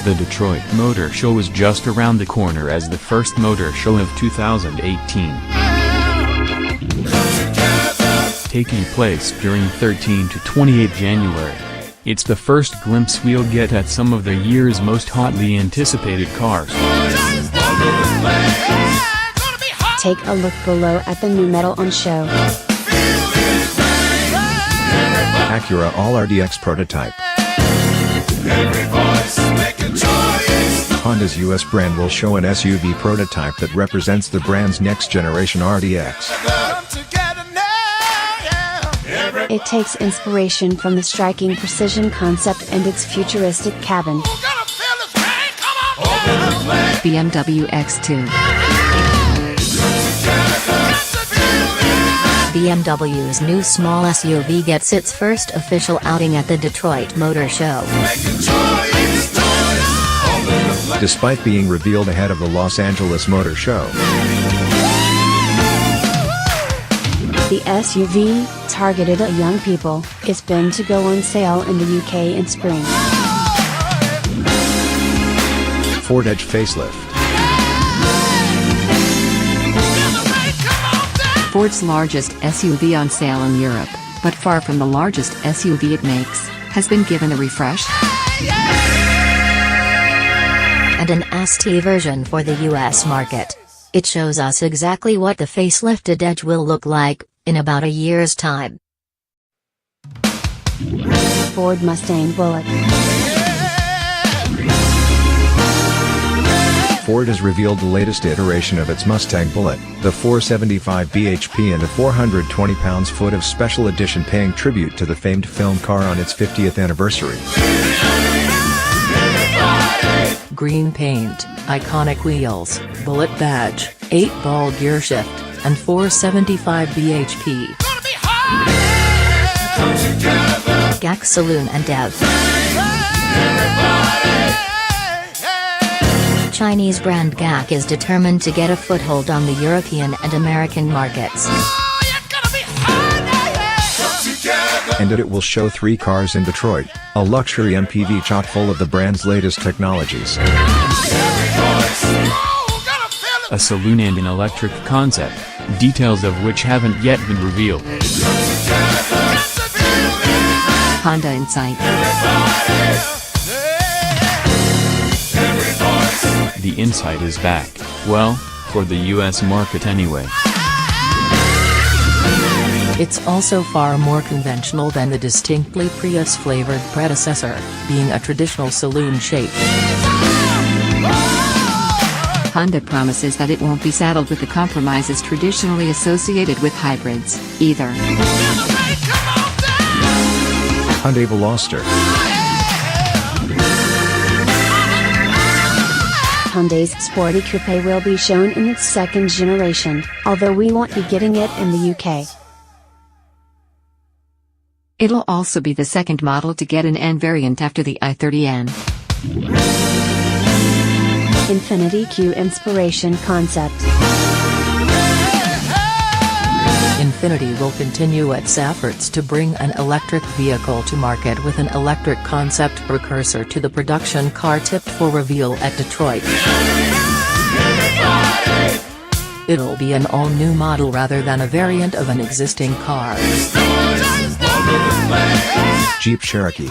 The Detroit Motor Show is just around the corner as the first motor show of 2018. Taking place during 13 to 28 January. It's the first glimpse we'll get at some of the year's most hotly anticipated cars. Take a look below at the new metal on show. Acura All-RDX prototype. Honda's US brand will show an SUV prototype that represents the brand's next-generation RDX. It takes inspiration from the striking precision concept and its futuristic cabin. BMW X2. BMW's new small SUV gets its first official outing at the Detroit Motor Show. Despite being revealed ahead of the Los Angeles Motor Show. The SUV, targeted at young people, is planned to go on sale in the UK in spring. Ford Edge facelift. Ford's largest SUV on sale in Europe, but far from the largest SUV it makes, has been given a refresh. And an ST version for the US market. It shows us exactly what the facelifted Edge will look like in about a year's time. Ford Mustang Bullitt. Ford has revealed the latest iteration of its Mustang Bullitt, the 475 bhp and a 420 pounds-foot of special edition paying tribute to the famed film car on its 50th anniversary. Green paint, iconic wheels, Bullitt badge, 8-ball gearshift, and 475 bhp. GAC Saloon and Dev. Chinese brand GAC is determined to get a foothold on the European and American markets. And it will show 3 cars in Detroit, a luxury MPV chock full of the brand's latest technologies. A saloon and an electric concept, details of which haven't yet been revealed. Honda Insight. The Insight is back, well, for the US market anyway. It's also far more conventional than the distinctly Prius-flavored predecessor, being a traditional saloon shape. Honda promises that it won't be saddled with the compromises traditionally associated with hybrids, either. Hyundai Veloster. Hyundai's sporty coupe will be shown in its second generation, although we won't be getting it in the UK. It'll also be the second model to get an N variant after the i30N. Infiniti Q inspiration concept. Infiniti will continue its efforts to bring an electric vehicle to market with an electric concept precursor to the production car tipped for reveal at Detroit. It'll be an all-new model rather than a variant of an existing car. Jeep Cherokee.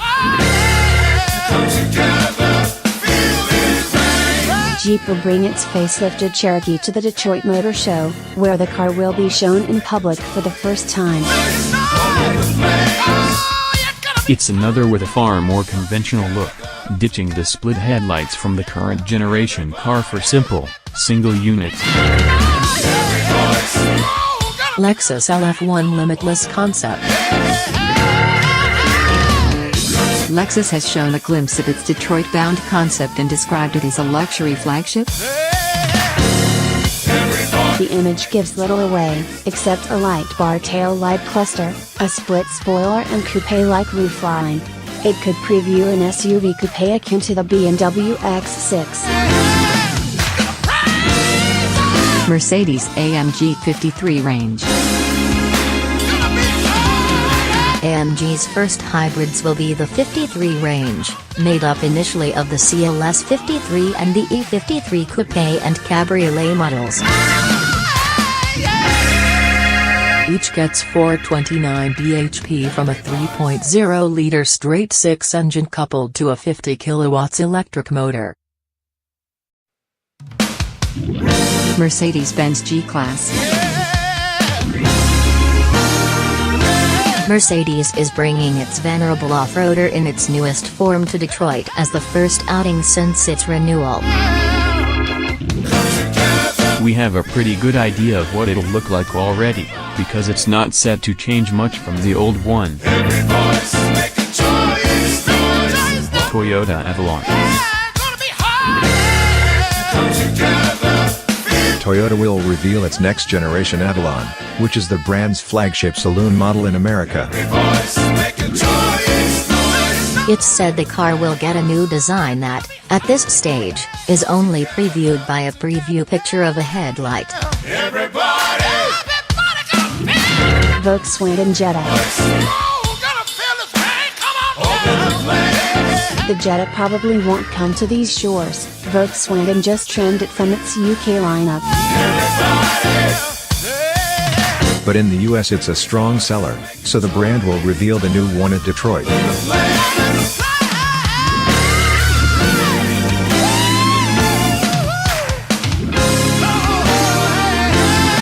Jeep will bring its facelifted Cherokee to the Detroit Motor Show, where the car will be shown in public for the first time. It's another with a far more conventional look, ditching the split headlights from the current generation car for simple, single units. Lexus LF1 Limitless concept. Lexus has shown a glimpse of its Detroit-bound concept and described it as a luxury flagship. The image gives little away, except a light bar tail light cluster, a split spoiler and coupe-like roofline. It could preview an SUV coupe akin to the BMW X6. Mercedes-AMG 53 range. AMG's first hybrids will be the 53 range, made up initially of the CLS 53 and the E53 Coupe and Cabriolet models. Each gets 429 bhp from a 3.0-liter straight-six engine coupled to a 50 kW electric motor. Mercedes-Benz G-Class. Mercedes is bringing its venerable off-roader in its newest form to Detroit as the first outing since its renewal. We have a pretty good idea of what it'll look like already, because it's not set to change much from the old one. Toyota Avalon. Toyota will reveal its next generation Avalon, which is the brand's flagship saloon model in America. It's said the car will get a new design that, at this stage, is only previewed by a preview picture of a headlight. Volkswagen Jetta. The Jetta probably won't come to these shores. Volkswagen just trimmed it from its UK lineup. But in the US it's a strong seller, so the brand will reveal the new one at Detroit.